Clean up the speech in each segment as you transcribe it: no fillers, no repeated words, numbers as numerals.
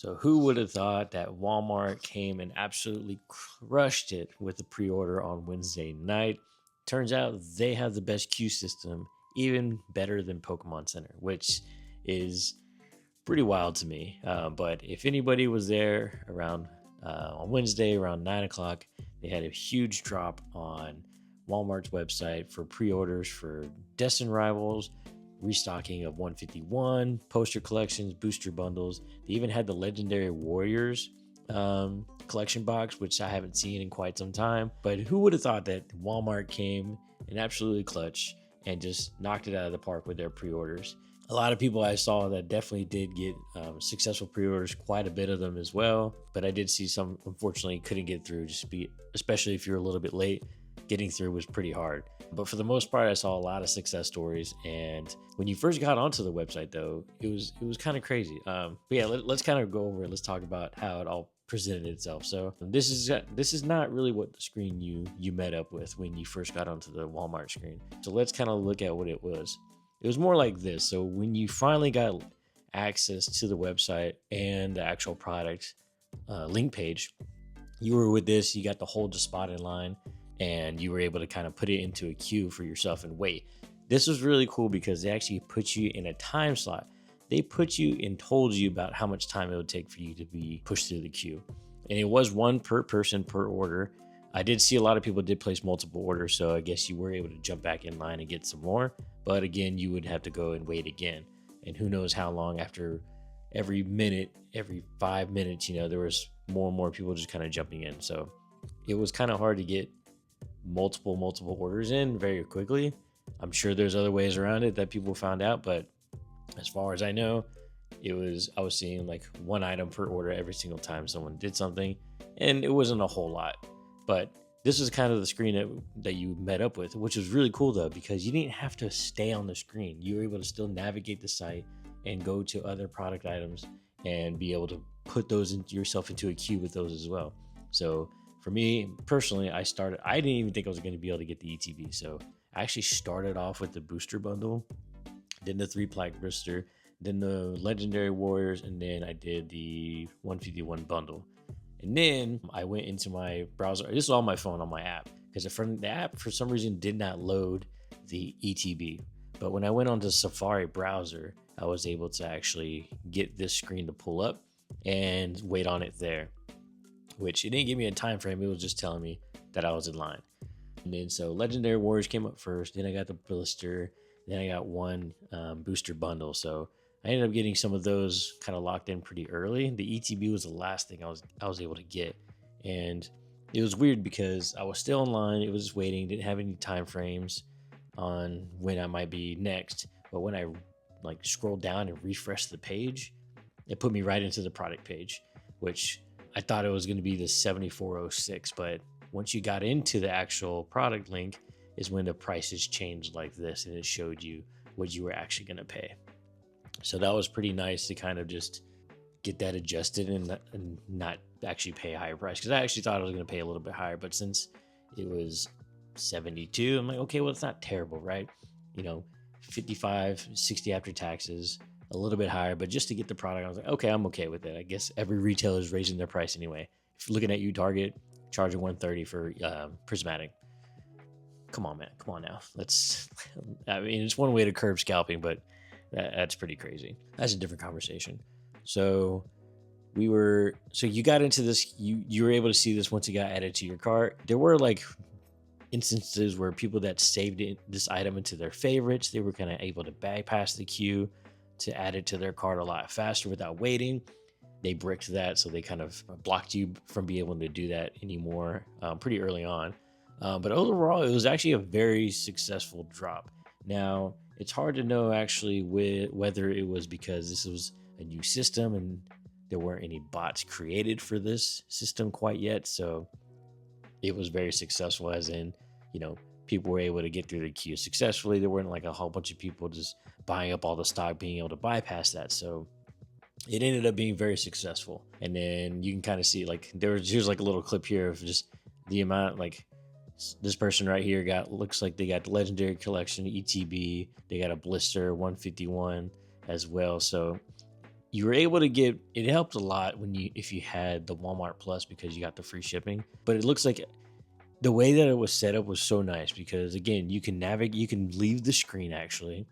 So who would have thought that Walmart came and absolutely crushed it with the pre-order on Wednesday night? Turns out they have the best queue system, even better than Pokemon Center, which is pretty wild to me. But if anybody was there around on Wednesday around 9 o'clock, they had a huge drop on Walmart's website for pre-orders for Destined Rivals, restocking of 151, poster collections, booster bundles. They even had the Legendary Warriors collection box, which I haven't seen in quite some time. But who would have thought that Walmart came and absolutely clutch and just knocked it out of the park with their pre-orders? A lot of people I saw that definitely did get successful pre-orders, quite a bit of them as well. But I did see some, unfortunately, couldn't get through, especially if you're a little bit late. Getting through was pretty hard. But for the most part, I saw a lot of success stories. And when you first got onto the website, though, it was kind of crazy. But yeah, let's kind of go over it. Let's talk about how it all presented itself. So this is not really what the screen you met up with when you first got onto the Walmart screen. So let's kind of look at what it was. It was more like this. So when you finally got access to the website and the actual product link page, you were with this, you got to hold the spot in line, and you were able to kind of put it into a queue for yourself and wait. This was really cool because they actually put you in a time slot. They put you and told you about how much time it would take for you to be pushed through the queue. And it was one per person per order. I did see a lot of people did place multiple orders, so I guess you were able to jump back in line and get some more. But again, you would have to go and wait again. And who knows how long after every minute, every 5 minutes, there was more and more people just kind of jumping in. So it was kind of hard to get multiple orders in very quickly. I'm sure there's other ways around it that people found out, but as far as I know, I was seeing like one item per order every single time someone did something, and it wasn't a whole lot. But this is kind of the screen that you met up with, which was really cool though, because you didn't have to stay on the screen. You were able to still navigate the site and go to other product items and be able to put those yourself into a queue with those as well. So for me personally, I didn't even think I was going to be able to get the ETB. So I actually started off with the booster bundle, then the 3-plaque booster, then the Legendary Warriors, and then I did the 151 bundle. And then I went into my browser. This is on my phone on my app, because the app for some reason did not load the ETB. But when I went onto Safari browser, I was able to actually get this screen to pull up and wait on it there, which it didn't give me a time frame. It was just telling me that I was in line. And then so Legendary Warriors came up first. Then I got the blister. Then I got one booster bundle. So I ended up getting some of those kind of locked in pretty early. The ETB was the last thing I was able to get. And it was weird because I was still in line. It was just waiting. Didn't have any time frames on when I might be next. But when I scrolled down and refreshed the page, it put me right into the product page, which I thought it was going to be the 7406. But once you got into the actual product link is when the prices changed like this, and it showed you what you were actually going to pay. So that was pretty nice to kind of just get that adjusted and not actually pay a higher price, because I actually thought I was going to pay a little bit higher, but since it was 72, I'm like, okay, well, it's not terrible, right? 55, 60 after taxes, a little bit higher, but just to get the product, I was like, okay, I'm okay with it. I guess every retailer is raising their price anyway. If you're looking at Target charging $130 for prismatic. Come on, man. Come on now. It's one way to curb scalping, but that's pretty crazy. That's a different conversation. So you got into this, you were able to see this once it got added to your cart. There were instances where people that saved this item into their favorites, they were kind of able to bypass the queue to add it to their cart a lot faster without waiting. They bricked that, so they kind of blocked you from being able to do that anymore pretty early on. But overall, it was actually a very successful drop. Now, it's hard to know actually whether it was because this was a new system and there weren't any bots created for this system quite yet. So it was very successful, as in, people were able to get through the queue successfully. There weren't a whole bunch of people just buying up all the stock, being able to bypass that. So it ended up being very successful. And then you can kind of see here's a little clip here of just the amount, this person right here looks like they got the Legendary Collection, ETB, they got a blister, 151 as well. So you were able to get it. Helped a lot when you if you had the Walmart Plus because you got the free shipping. But it looks like the way that it was set up was so nice because again, you can navigate, you can leave the screen actually.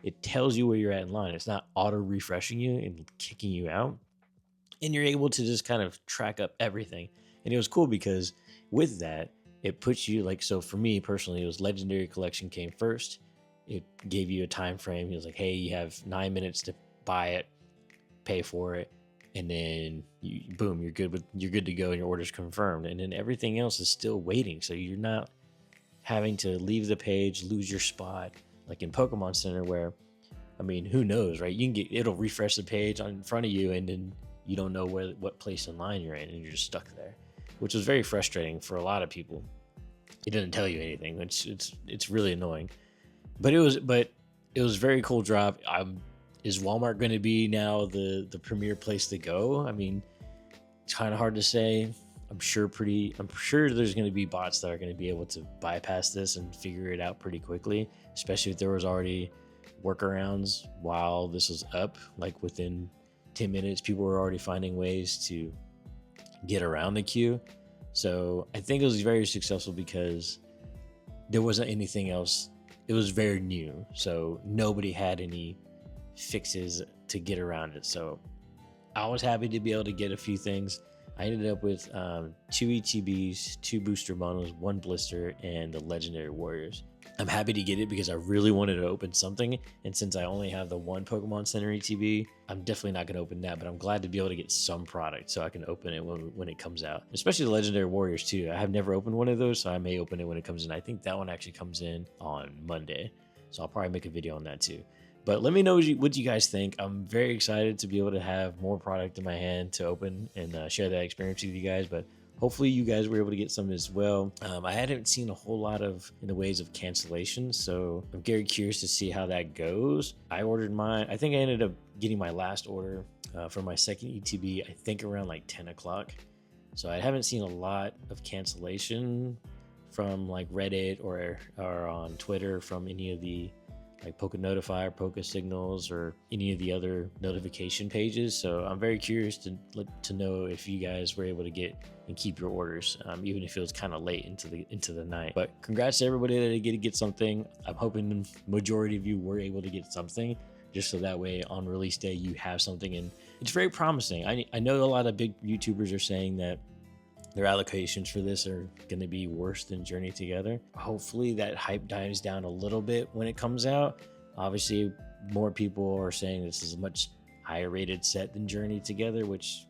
It tells you where you're at in line. It's not auto refreshing you and kicking you out. And you're able to just kind of track up everything. And it was cool because with that, it puts you like, so for me personally, it was Legendary Collection came first. It gave you a time frame. He was like, hey, you have 9 minutes to buy it, pay for it, and then boom, you're good to go, and your order's confirmed. And then everything else is still waiting, so you're not having to leave the page, lose your spot, like in Pokemon Center, where I mean, who knows, right? You can get it'll refresh the page in front of you, and then you don't know what place in line you're in, and you're just stuck there, which was very frustrating for a lot of people. It doesn't tell you anything. It's really annoying. But it was very cool drop. Is Walmart going to be now the premier place to go? I mean, it's kind of hard to say. I'm sure there's going to be bots that are going to be able to bypass this and figure it out pretty quickly, especially if there was already workarounds while this was up. Like within 10 minutes, people were already finding ways to get around the queue. So I think it was very successful because there wasn't anything else. It was very new, so nobody had any fixes to get around it. So I was happy to be able to get a few things. I ended up with 2 ETBs, 2 booster bundles, 1 blister, and the Legendary Warriors. I'm happy to get it because I really wanted to open something, and since I only have the 1 Pokemon Center ETB, I'm definitely not going to open that, but I'm glad to be able to get some product so I can open it when it comes out, especially the Legendary Warriors too. I have never opened one of those, so I may open it when it comes in. I think that one actually comes in on Monday, so I'll probably make a video on that too. But let me know what you guys think. I'm very excited to be able to have more product in my hand to open and share that experience with you guys. But hopefully you guys were able to get some as well. I hadn't seen a whole lot in the ways of cancellations, so I'm very curious to see how that goes. I ordered mine. I think I ended up getting my last order for my second ETB, I think around like 10 o'clock. So I haven't seen a lot of cancellation from like Reddit or on Twitter from any of the like Poke Notify or Poke Signals or any of the other notification pages. So I'm very curious to know if you guys were able to get and keep your orders, even if it was kind of late into the night. But congrats to everybody that did get something. I'm hoping the majority of you were able to get something, just so that way on release day you have something, and it's very promising. I know a lot of big YouTubers are saying that their allocations for this are going to be worse than Journey Together. Hopefully that hype dies down a little bit when it comes out. Obviously, more people are saying this is a much higher rated set than Journey Together, which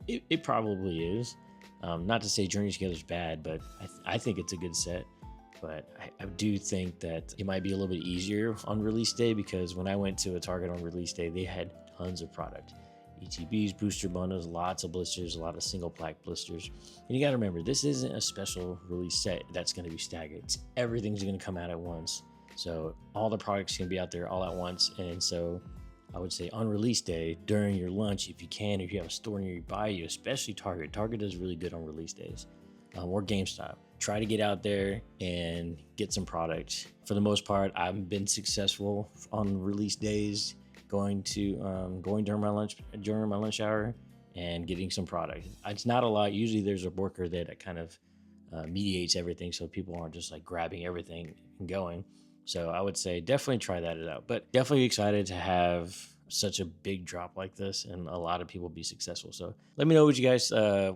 it probably is. Not to say Journey Together is bad, but I think it's a good set. But I do think that it might be a little bit easier on release day, because when I went to a Target on release day, they had tons of product. ETBs, booster bundles, lots of blisters, a lot of single plaque blisters. And you got to remember, this isn't a special release set that's going to be staggered. Everything's going to come out at once. So all the products can be out there all at once. And so I would say on release day, during your lunch, if you can, if you have a store nearby you, especially Target. Target does really good on release days. Or GameStop. Try to get out there and get some product. For the most part, I've been successful on release days, going during my lunch hour and getting some product. It's not a lot. Usually there's a worker there that kind of mediates everything, so people aren't just like grabbing everything and going. So I would say definitely try that out. But definitely excited to have such a big drop like this and a lot of people be successful. So let me know what you guys,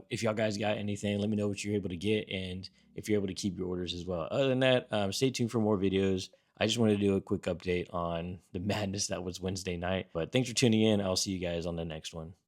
if y'all guys got anything, let me know what you're able to get and if you're able to keep your orders as well. Other than that, stay tuned for more videos. I just wanted to do a quick update on the madness that was Wednesday night. But thanks for tuning in. I'll see you guys on the next one.